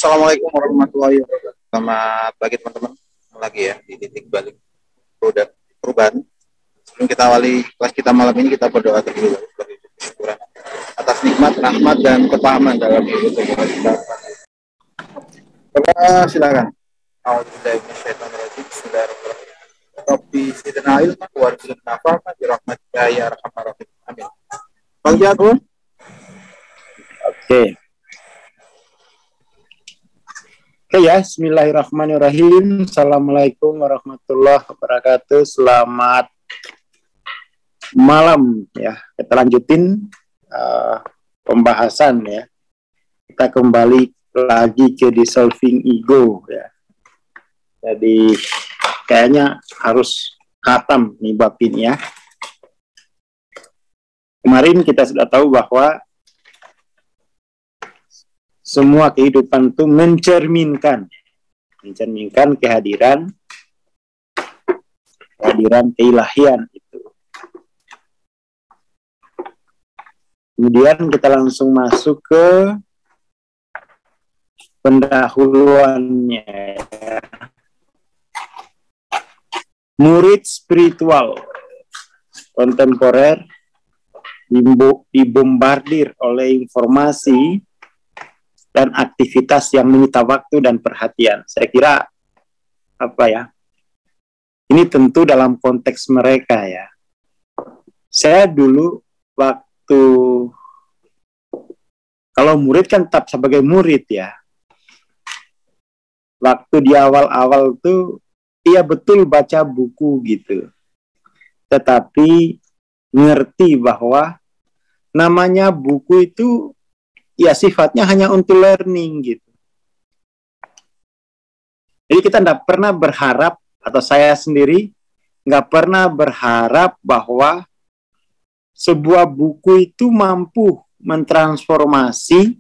Assalamualaikum warahmatullahi wabarakatuh. Selamat pagi teman-teman. Lagi ya di titik balik produk perubahan. Sebelum kita awali kelas kita malam ini, kita berdoa terlebih dahulu sebagai syukuran atas nikmat, rahmat dan kepahaman dalam hidup kita. Silakan. Bismillahirrahmanirrahim. Rabbi zidna ilman warzuqna fahman bi rahmatika ya arhamar rahimin. Amin. Bang Jago. Oke. Oke ya, Bismillahirrahmanirrahim. Assalamualaikum warahmatullahi wabarakatuh. Selamat malam ya. Kita lanjutin pembahasan ya. Kita kembali lagi ke dissolving ego ya. Jadi kayaknya harus khatam nih bab ini ya. Kemarin kita sudah tahu bahwa semua kehidupan itu mencerminkan kehadiran keilahian itu. Kemudian kita langsung masuk ke pendahuluannya. Murid spiritual kontemporer dibombardir oleh informasi dan aktivitas yang menyita waktu dan perhatian. Saya kira ini tentu dalam konteks mereka ya. Saya dulu waktu kalau murid kan tetap sebagai murid ya. Waktu di awal-awal tuh iya betul baca buku gitu. Tetapi ngerti bahwa namanya buku itu ya sifatnya hanya untuk learning gitu. Jadi kita tidak pernah berharap, atau saya sendiri nggak pernah berharap bahwa sebuah buku itu mampu mentransformasi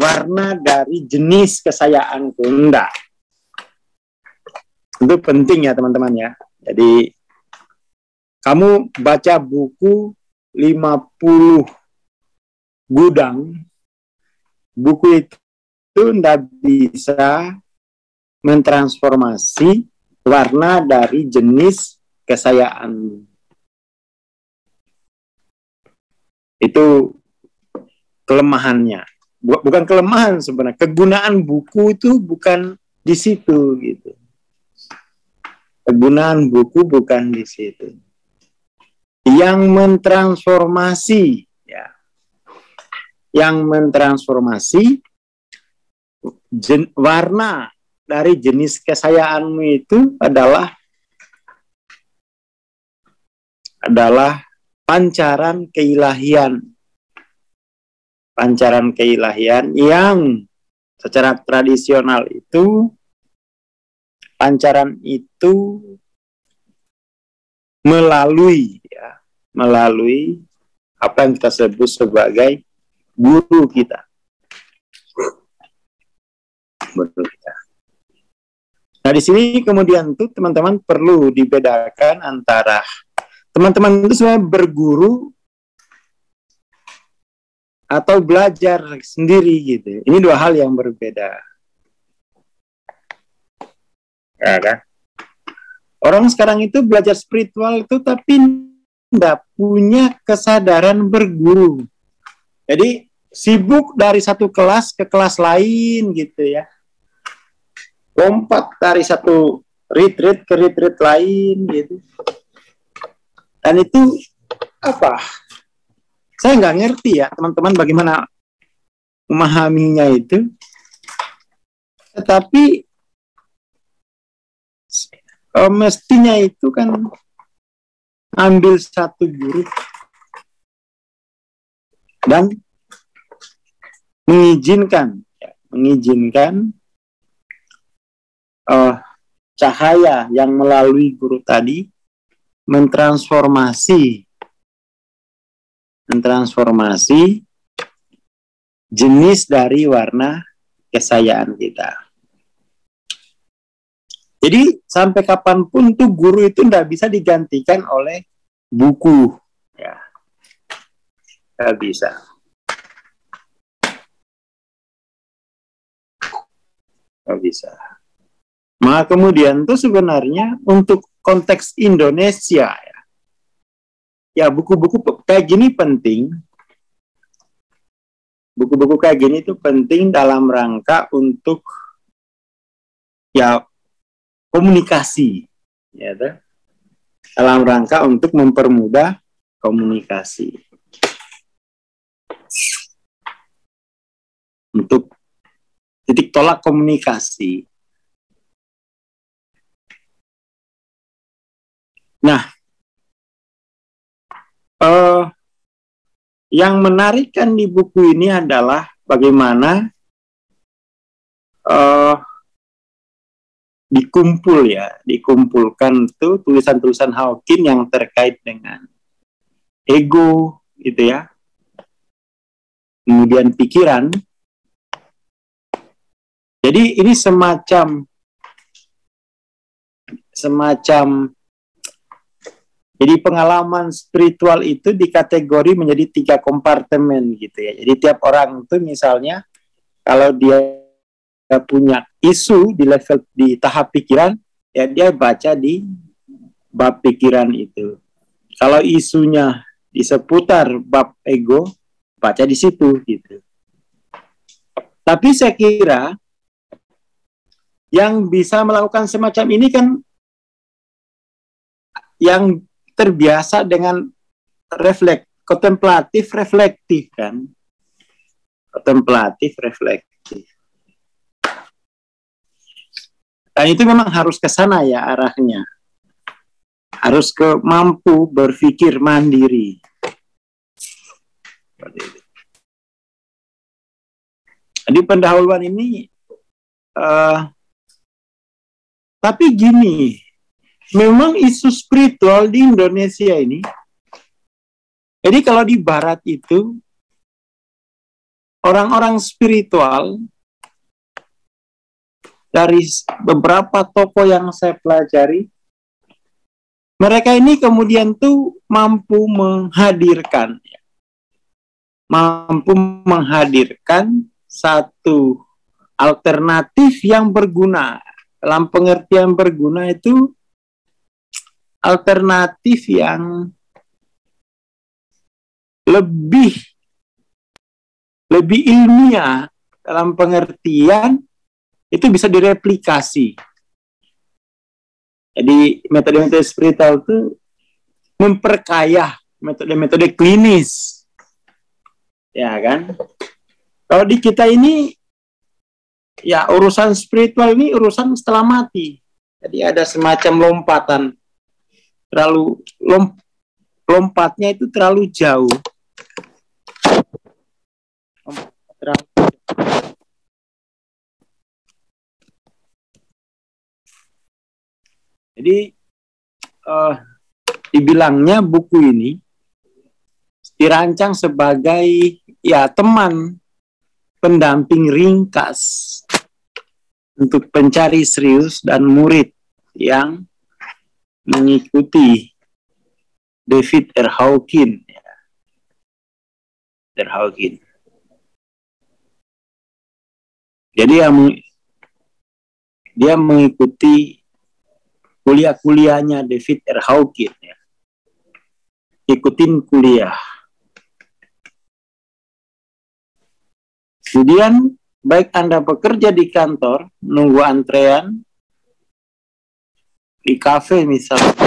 warna dari jenis kesayaanku. Enggak. Itu penting ya teman-teman ya. Jadi kamu baca buku 50 gudang, buku itu tidak bisa mentransformasi warna dari jenis kesayaan. Itu kelemahannya. Bukan kelemahan sebenarnya. Kegunaan buku itu bukan di situ gitu. Kegunaan buku bukan di situ. Yang mentransformasi warna dari jenis kesayaanmu itu adalah pancaran keilahian yang secara tradisional itu pancaran itu melalui apa yang kita sebut sebagai guru kita. Nah di sini kemudian tuh teman-teman perlu dibedakan antara teman-teman itu sebenarnya berguru atau belajar sendiri gitu. Ini dua hal yang berbeda. Ya kan? Orang sekarang itu belajar spiritual itu tapi tidak punya kesadaran berguru. Jadi sibuk dari satu kelas ke kelas lain gitu ya. Lompat dari satu retreat ke retreat lain gitu. Dan itu saya nggak ngerti ya teman-teman bagaimana memahaminya itu. Tetapi mestinya itu kan ambil satu guru dan mengizinkan cahaya yang melalui guru tadi mentransformasi jenis dari warna kesayaan kita. Jadi sampai kapanpun tuh guru itu tidak bisa digantikan oleh buku, ya, nggak bisa. nggak bisa. Maka kemudian tuh sebenarnya untuk konteks Indonesia ya buku-buku kayak gini penting. Buku-buku kayak gini tuh penting dalam rangka untuk ya komunikasi, ya tuh. Dalam rangka untuk mempermudah komunikasi, untuk titik tolak komunikasi. Nah, yang menarik kan di buku ini adalah bagaimana dikumpulkan tuh tulisan-tulisan Hawking yang terkait dengan ego, gitu ya. Kemudian pikiran. Jadi ini semacam jadi pengalaman spiritual itu dikategori menjadi 3 kompartemen gitu ya. Jadi tiap orang itu misalnya kalau dia punya isu di tahap pikiran, ya dia baca di bab pikiran itu. Kalau isunya di seputar bab ego, baca di situ gitu. Tapi saya kira yang bisa melakukan semacam ini kan yang terbiasa dengan kontemplatif reflektif kan. Kontemplatif reflektif. Dan itu memang harus ke sana ya arahnya. Harus ke mampu berpikir mandiri. Di pendahuluan ini tapi gini, memang isu spiritual di Indonesia ini, jadi kalau di Barat itu, orang-orang spiritual, dari beberapa tokoh yang saya pelajari, mereka ini kemudian tuh mampu menghadirkan satu alternatif yang berguna. Dalam pengertian berguna itu alternatif yang lebih ilmiah, dalam pengertian itu bisa direplikasi. Jadi metode-metode spiritual itu memperkaya metode-metode klinis, ya kan? Kalau di kita ini ya urusan spiritual ini urusan setelah mati. Jadi ada semacam lompatan, lompatnya itu terlalu jauh. Jadi dibilangnya buku ini dirancang sebagai ya teman pendamping ringkas untuk pencari serius dan murid yang mengikuti David R. Hawking. Jadi dia mengikuti kuliah-kuliahnya David R. Hawking. Ya. Ikutin kuliah. Kemudian baik Anda bekerja di kantor, nunggu antrean, di kafe misalnya.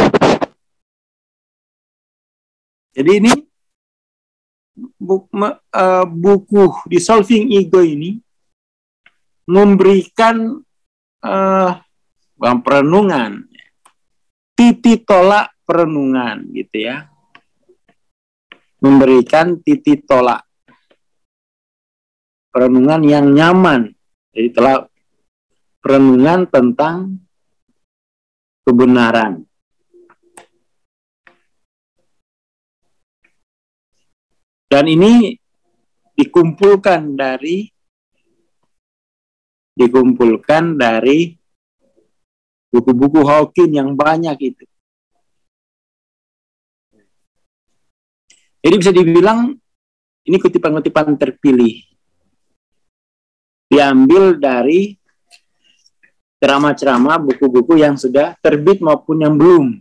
Jadi ini buku Dissolving Ego ini memberikan perenungan, titik tolak perenungan gitu ya. Memberikan titik tolak perenungan yang nyaman. Jadi telah perenungan tentang kebenaran. Dan ini dikumpulkan dari buku-buku Hawking yang banyak itu. Jadi bisa dibilang ini kutipan-kutipan terpilih. Diambil dari ceramah-ceramah, buku-buku yang sudah terbit maupun yang belum.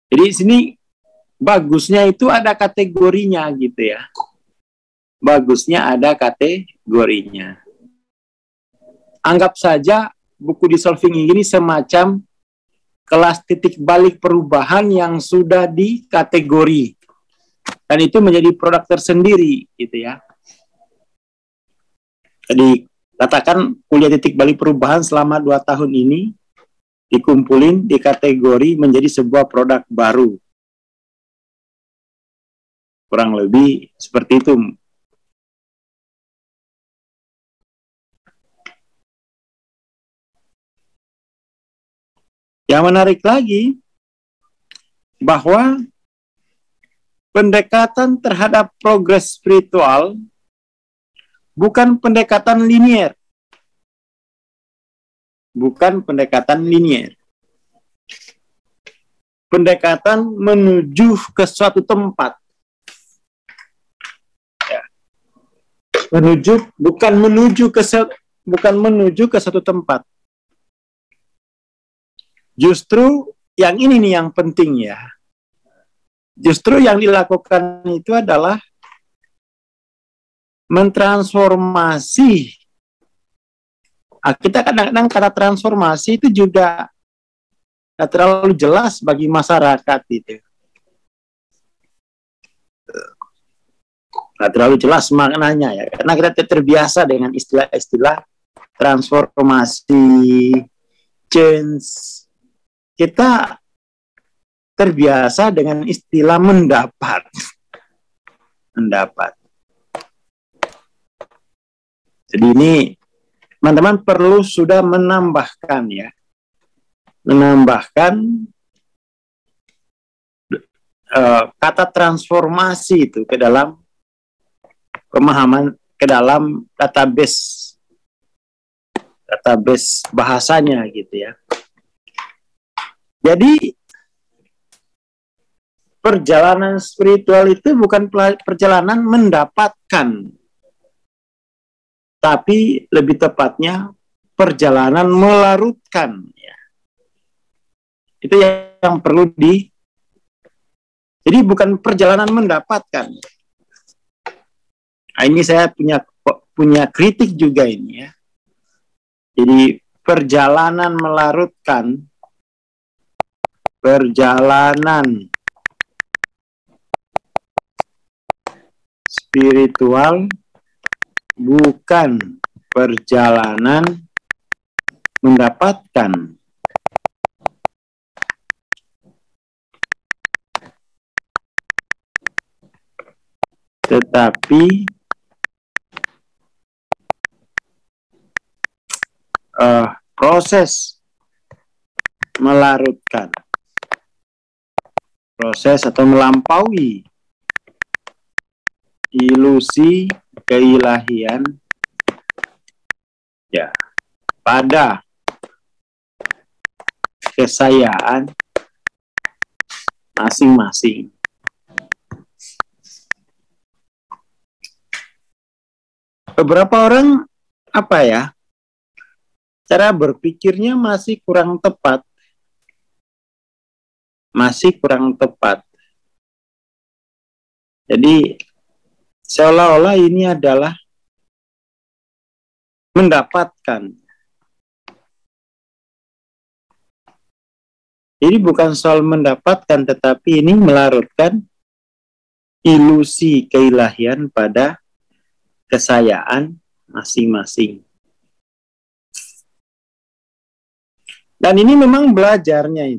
Jadi di sini bagusnya itu ada kategorinya gitu ya. Bagusnya ada kategorinya. Anggap saja buku Dissolving ini semacam kelas titik balik perubahan yang sudah dikategori. Dan itu menjadi produk tersendiri gitu ya. Jadi katakan kuliah titik balik perubahan selama 2 tahun ini dikumpulin di kategori menjadi sebuah produk baru. Kurang lebih seperti itu. Yang menarik lagi, bahwa pendekatan terhadap progres spiritual bukan pendekatan linier. Bukan pendekatan linier. Pendekatan menuju ke suatu tempat. Ya. Bukan menuju ke satu tempat. Justru yang ini nih yang penting ya. Justru yang dilakukan itu adalah mentransformasi. Kita kadang-kadang kata transformasi itu juga tidak terlalu jelas bagi masyarakat itu. Tidak terlalu jelas maknanya ya. Karena kita terbiasa dengan istilah-istilah transformasi, change. Kita terbiasa dengan istilah mendapat. Mendapat. Jadi ini teman-teman perlu sudah menambahkan ya. Menambahkan kata transformasi itu ke dalam pemahaman, ke dalam database bahasanya gitu ya. Jadi perjalanan spiritual itu bukan perjalanan mendapatkan, tapi lebih tepatnya perjalanan melarutkan. Ya. Itu yang perlu Jadi bukan perjalanan mendapatkan. Nah, ini saya punya kritik juga ini ya. Jadi perjalanan melarutkan, perjalanan spiritual bukan perjalanan mendapatkan. Tetapi proses melarutkan. Proses atau melampaui ilusi keilahian ya pada kesayaan masing-masing. Beberapa orang cara berpikirnya masih kurang tepat. Jadi seolah-olah ini adalah mendapatkan. Jadi bukan soal mendapatkan, tetapi ini melarutkan ilusi keilahian pada kesayaan masing-masing. Dan ini memang belajarnya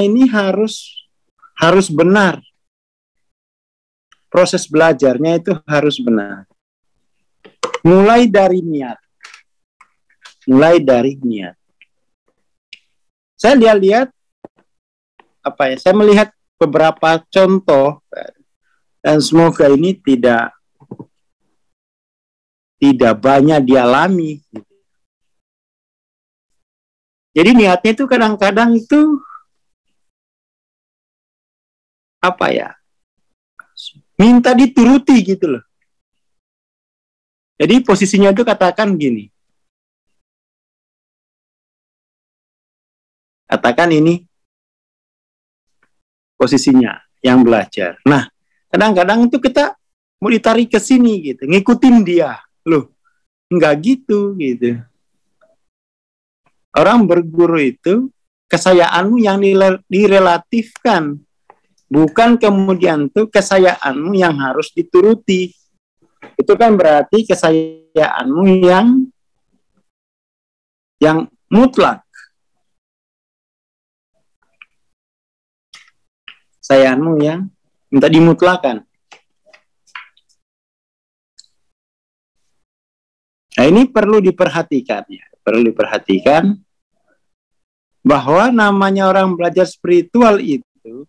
ini harus benar. Proses belajarnya itu harus benar. Mulai dari niat. Saya lihat saya melihat beberapa contoh dan semoga ini tidak banyak dialami. Jadi niatnya itu kadang-kadang itu minta dituruti gitu loh. Jadi posisinya itu katakan gini. Katakan ini posisinya yang belajar. Nah, kadang-kadang itu kita mau ditarik ke sini gitu, ngikutin dia. Loh, enggak gitu. Orang berguru itu kesayaanmu yang direlatifkan, bukan kemudian tuh kesayaanmu yang harus dituruti. Itu kan berarti kesayaanmu yang mutlak. Kesayaanmu yang minta dimutlakan. Nah, ini perlu diperhatikan ya, perlu diperhatikan bahwa namanya orang belajar spiritual itu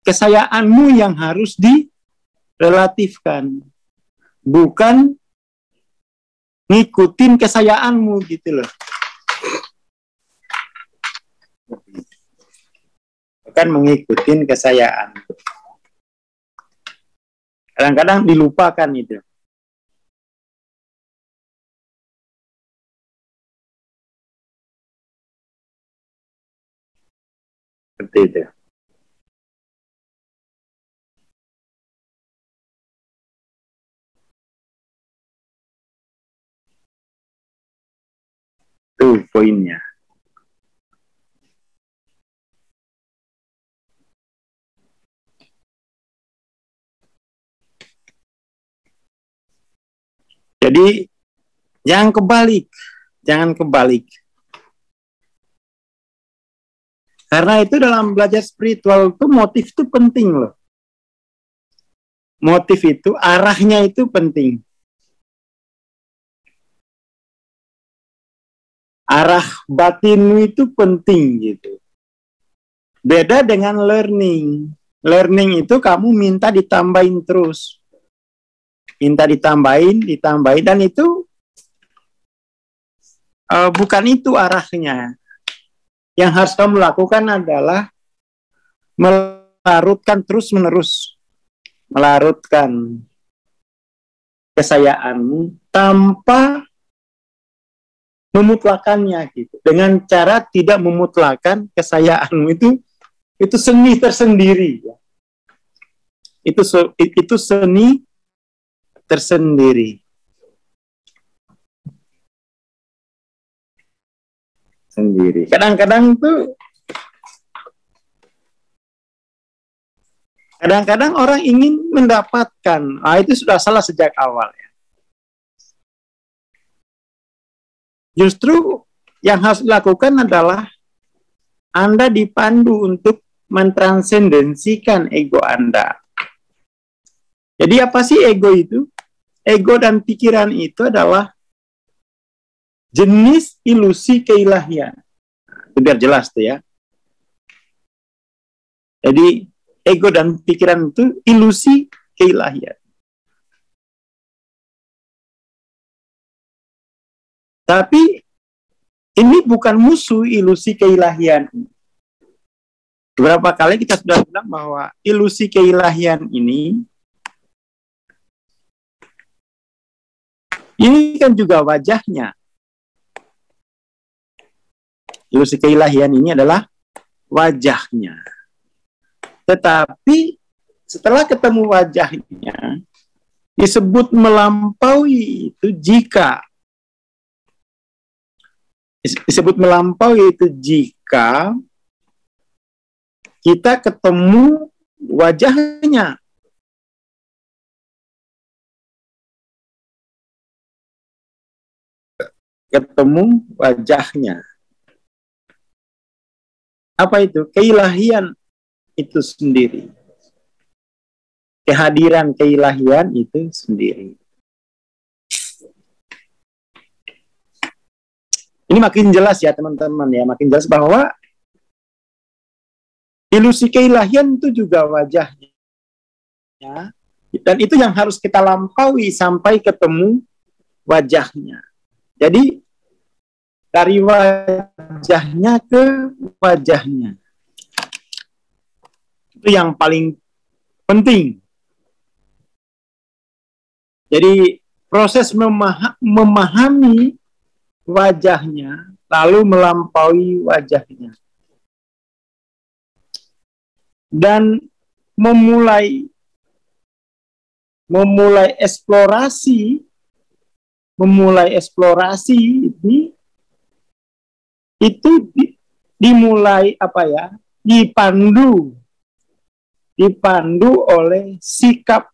kesayaanmu yang harus direlatifkan, bukan ngikutin kesayaanmu gitu loh. Bukan mengikutin kesayaan. Kadang-kadang dilupakan itu. Seperti itu. Itu poinnya. Jadi jangan kebalik. Karena itu dalam belajar spiritual itu motif itu penting loh. Motif itu, arahnya itu penting. Arah batinmu itu penting gitu. Beda dengan learning. Learning itu kamu minta ditambahin terus. Minta ditambahin, dan itu bukan itu arahnya. Yang harus kamu lakukan adalah melarutkan terus-menerus. Melarutkan kesayaanmu tanpa memutlakannya gitu. Dengan cara tidak memutlakan kesayaanmu itu seni tersendiri. Itu seni tersendiri. Kadang-kadang orang ingin mendapatkan, itu sudah salah sejak awal ya. Justru yang harus dilakukan adalah Anda dipandu untuk mentransendensikan ego Anda. Jadi apa sih ego itu? Ego dan pikiran itu adalah jenis ilusi keilahian. Itu biar jelas tuh ya. Jadi ego dan pikiran itu ilusi keilahian. Tapi ini bukan musuh ilusi keilahian. Beberapa kali kita sudah bilang bahwa ilusi keilahian ini kan juga wajahnya. Ilusi keilahian ini adalah wajahnya. Tetapi setelah ketemu wajahnya, disebut melampaui itu jika kita ketemu wajahnya. Apa itu? Keilahian itu sendiri. Kehadiran keilahian itu sendiri. Ini makin jelas ya teman-teman ya, makin jelas bahwa ilusi keilahian itu juga wajahnya. Dan itu yang harus kita lampaui sampai ketemu wajahnya. Jadi dari wajahnya ke wajahnya. Itu yang paling penting. Jadi proses memahami wajahnya, lalu melampaui wajahnya. Dan memulai eksplorasi ini itu dimulai dipandu oleh sikap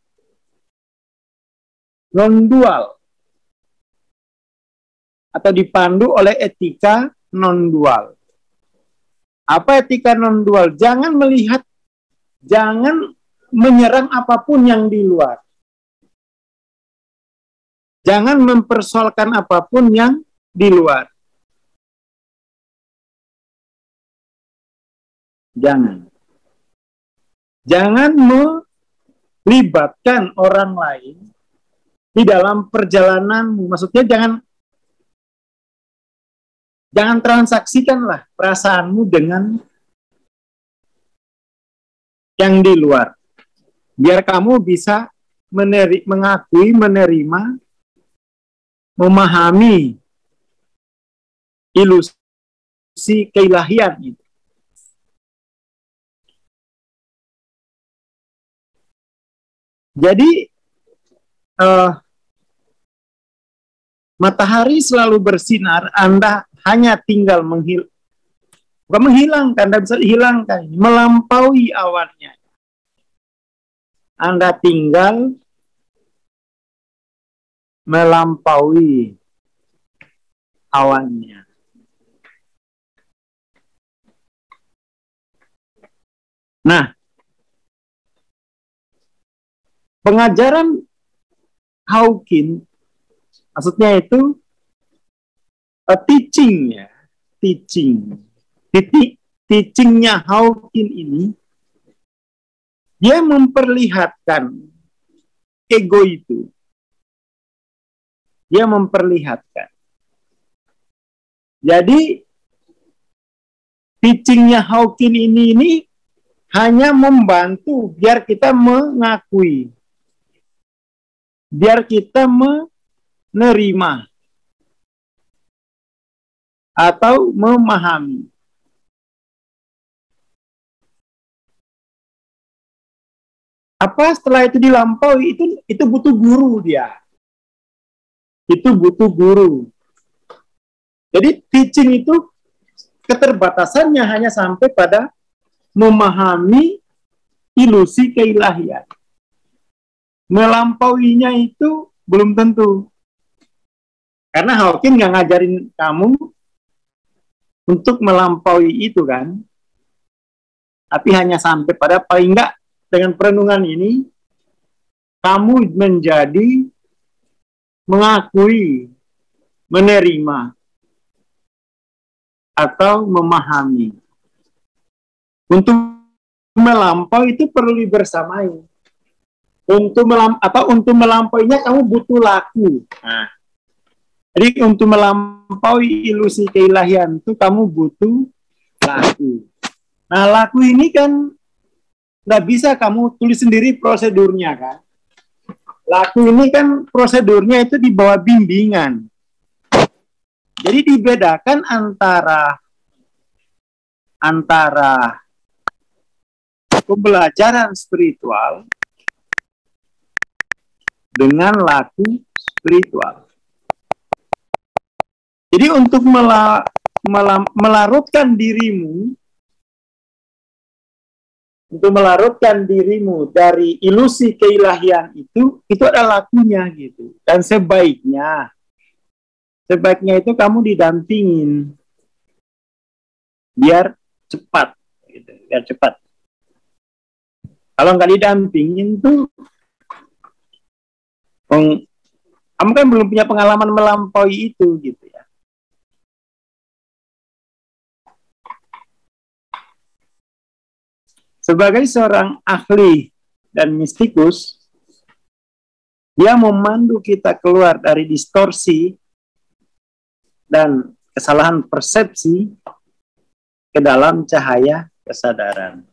non-dual atau dipandu oleh etika non-dual. Apa etika non-dual? Jangan menyerang apapun yang di luar. Jangan mempersoalkan apapun yang di luar. Jangan melibatkan orang lain di dalam perjalananmu. Maksudnya jangan transaksikanlah perasaanmu dengan yang di luar. Biar kamu bisa mengakui, menerima, memahami ilusi keilahian itu. Jadi matahari selalu bersinar, Anda hanya tinggal bukan menghilangkan, Anda bisa hilangkan, melampaui awannya. Anda tinggal melampaui awannya. Nah, pengajaran Hawking, maksudnya itu teachingnya Hawking ini, dia memperlihatkan ego itu. Dia memperlihatkan. Jadi, teachingnya Hawking ini hanya membantu biar kita mengakui, biar kita menerima atau memahami. Apa setelah itu dilampaui, itu butuh guru dia. Itu butuh guru. Jadi teaching itu keterbatasannya hanya sampai pada memahami ilusi keilahian. Melampauinya itu belum tentu. Karena Hawking nggak ngajarin kamu untuk melampaui itu kan. Tapi hanya sampai pada paling nggak dengan perenungan ini, kamu menjadi mengakui, menerima, atau memahami. Untuk melampaui itu perlu dibersamai. Untuk melampauinya kamu butuh laku. Nah, jadi untuk melampaui ilusi keilahian itu kamu butuh laku. Nah, laku ini kan nggak bisa kamu tulis sendiri prosedurnya kan. Laku ini kan prosedurnya itu di bawah bimbingan. Jadi dibedakan antara pembelajaran spiritual dengan laku spiritual. Jadi untuk melarutkan dirimu dari ilusi keilahian itu ada lakunya gitu. Dan sebaiknya itu kamu didampingin biar cepat gitu, biar cepat. Kalau nggak didampingin tuh kamu kan belum punya pengalaman melampaui itu gitu ya. Sebagai seorang ahli dan mistikus, dia memandu kita keluar dari distorsi dan kesalahan persepsi ke dalam cahaya kesadaran.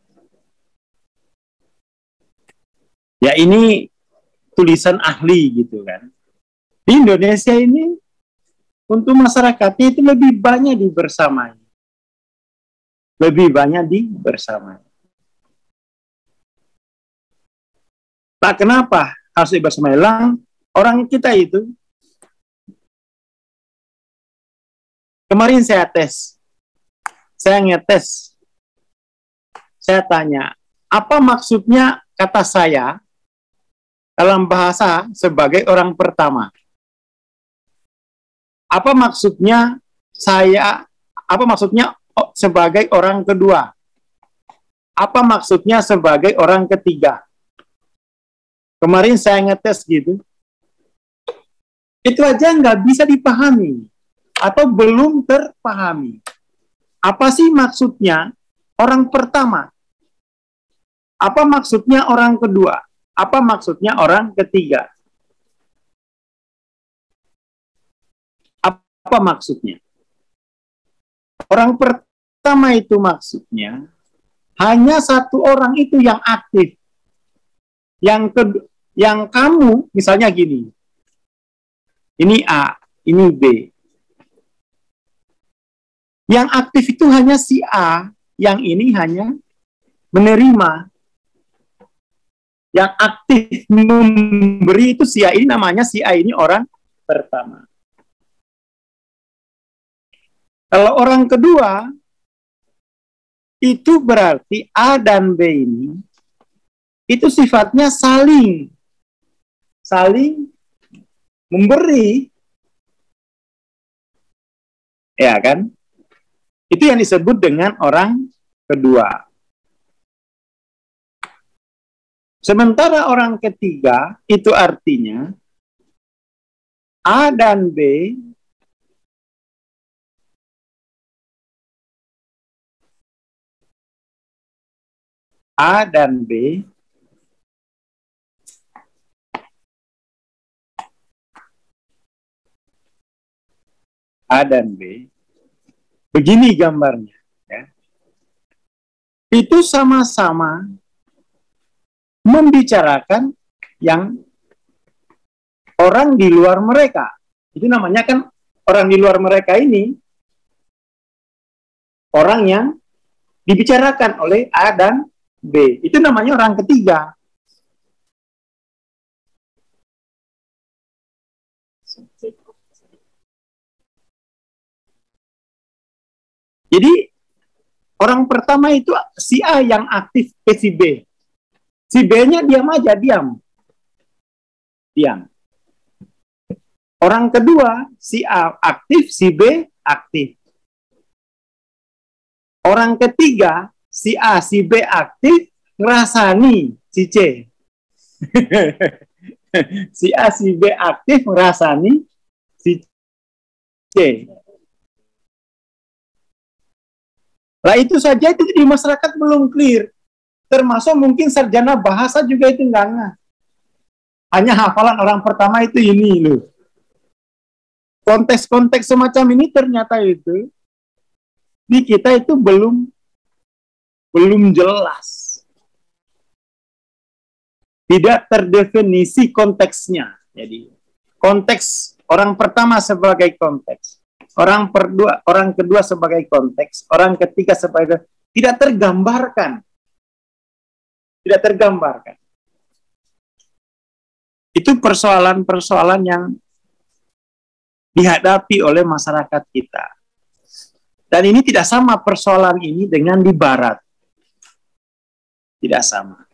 Ya ini tulisan ahli gitu kan. Di Indonesia ini untuk masyarakatnya itu lebih banyak dibersamai. Lebih banyak dibersamai. Tak kenapa harus dibersamai? Orang kita itu, kemarin saya tes, saya ngetes, saya tanya, apa maksudnya kata saya dalam bahasa sebagai orang pertama? Apa maksudnya saya, apa maksudnya sebagai orang kedua? Apa maksudnya sebagai orang ketiga? Kemarin saya ngetes gitu. Itu aja nggak bisa dipahami. Atau belum terpahami. Apa sih maksudnya orang pertama? Apa maksudnya orang kedua? Apa maksudnya orang ketiga? Apa maksudnya? Orang pertama itu maksudnya hanya satu orang itu yang aktif. Yang kamu, misalnya gini, ini A, ini B. Yang aktif itu hanya si A, yang ini hanya menerima. Yang aktif memberi itu si A ini, namanya si A ini orang pertama. Kalau orang kedua, itu berarti A dan B ini, itu sifatnya saling memberi. Ya kan? Itu yang disebut dengan orang kedua. Sementara orang ketiga, itu artinya A dan B A dan B A dan B, begini gambarnya. Ya. Itu sama-sama membicarakan yang orang di luar mereka. Itu namanya kan orang di luar mereka ini, orang yang dibicarakan oleh A dan B. Itu namanya orang ketiga. Jadi orang pertama itu si A yang aktif ke si B. Si B-nya diam aja, diam. Orang kedua, si A aktif, si B aktif. Orang ketiga, si A, si B aktif, ngerasani si C. Si A, si B aktif, ngerasani si C. Lah itu saja itu di masyarakat belum clear. Termasuk mungkin sarjana bahasa juga itu enggak ngeh. Hanya hafalan orang pertama itu ini loh. Konteks-konteks semacam ini ternyata itu di kita itu belum jelas. Tidak terdefinisi konteksnya. Jadi konteks orang pertama sebagai konteks. Orang kedua sebagai konteks, orang ketiga sebagai tidak tergambarkan. Tidak tergambarkan. Itu persoalan-persoalan yang dihadapi oleh masyarakat kita. Dan ini tidak sama persoalan ini dengan di barat. Tidak sama.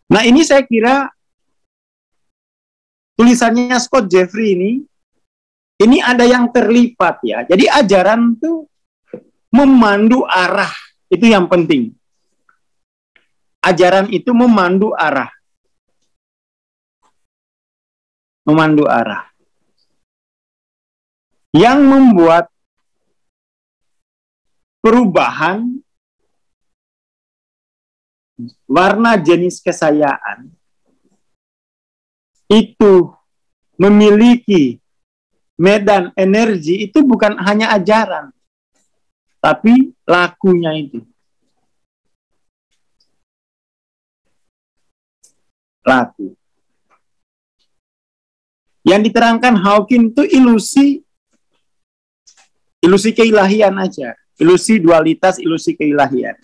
Nah ini saya kira tulisannya Scott Jeffrey ini ada yang terlipat ya. Jadi ajaran itu memandu arah, itu yang penting. Ajaran itu memandu arah. Memandu arah. Yang membuat perubahan warna jenis kesayaan itu memiliki medan energi itu bukan hanya ajaran, tapi lakunya itu. laku. Yang diterangkan Hawking itu ilusi keilahian aja, ilusi dualitas, ilusi keilahian.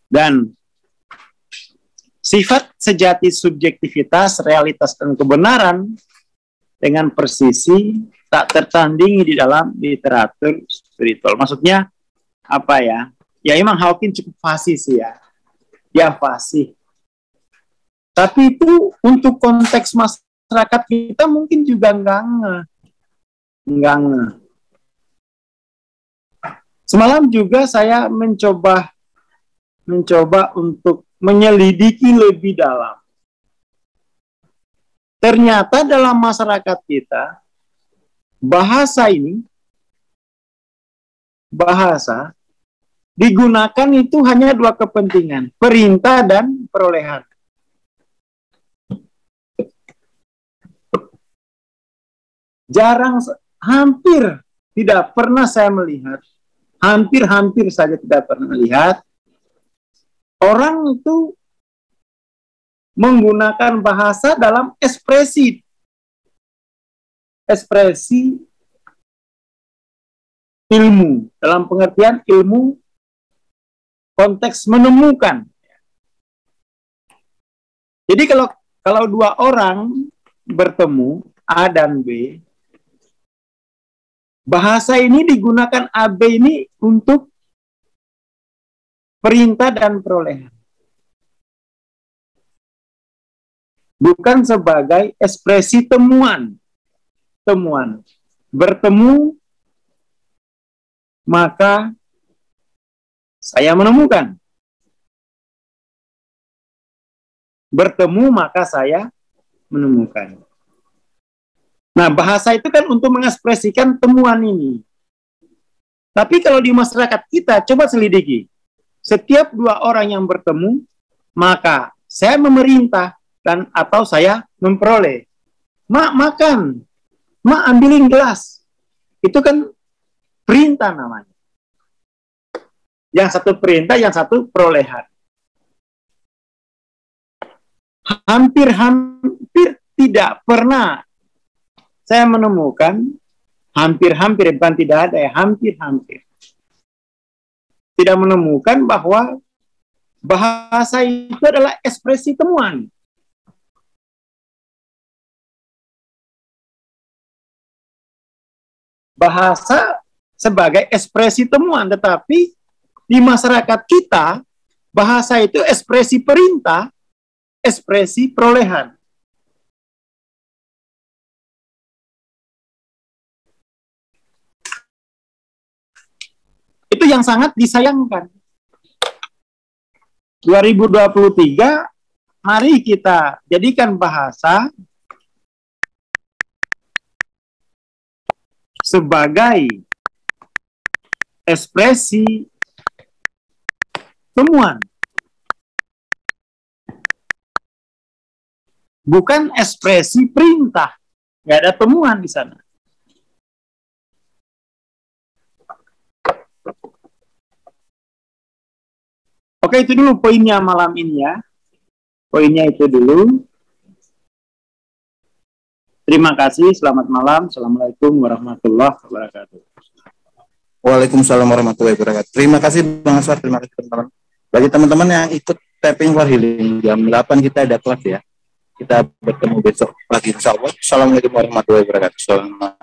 Dan sifat sejati subjektivitas, realitas dan kebenaran dengan presisi tak tertandingi di dalam literatur spiritual. Maksudnya apa ya? Ya emang Hawking cukup fasih sih ya. Dia fasih. Tapi itu untuk konteks masyarakat kita mungkin juga enggak ngeh. Semalam juga saya mencoba untuk menyelidiki lebih dalam. Ternyata dalam masyarakat kita, bahasa digunakan itu hanya dua kepentingan, perintah dan perolehan. Hampir tidak pernah saya melihat, hampir saja tidak pernah melihat, orang itu menggunakan bahasa dalam ekspresi ilmu, dalam pengertian ilmu konteks menemukan. Jadi kalau dua orang bertemu, A dan B, bahasa ini digunakan AB ini untuk perintah dan perolehan. Bukan sebagai ekspresi temuan. Bertemu, maka saya menemukan. Bertemu, maka saya menemukan. Nah, bahasa itu kan untuk mengekspresikan temuan ini. Tapi kalau di masyarakat kita, coba selidiki. Setiap dua orang yang bertemu, maka saya memerintah dan atau saya memperoleh. Mak makan, mak ambilin gelas. Itu kan perintah namanya. Yang satu perintah, yang satu perolehan. Hampir tidak pernah saya menemukan, hampir, bukan tidak ada ya, hampir. Tidak menemukan bahwa bahasa itu adalah ekspresi temuan. Bahasa sebagai ekspresi temuan, tetapi di masyarakat kita, bahasa itu ekspresi perintah, ekspresi perolehan. Itu yang sangat disayangkan. 2023, mari kita jadikan bahasa sebagai ekspresi temuan. Bukan ekspresi perintah. Nggak ada temuan di sana. Oke, itu dulu poinnya malam ini ya. Poinnya itu dulu. Terima kasih, selamat malam. Assalamualaikum warahmatullahi wabarakatuh. Waalaikumsalam warahmatullahi wabarakatuh. Terima kasih Bang Aswar, terima kasih teman-teman. Bagi teman-teman yang ikut tapping for healing, jam 8 kita ada kelas ya. Kita bertemu besok pagi insya Allah. Assalamualaikum warahmatullahi wabarakatuh. Selamat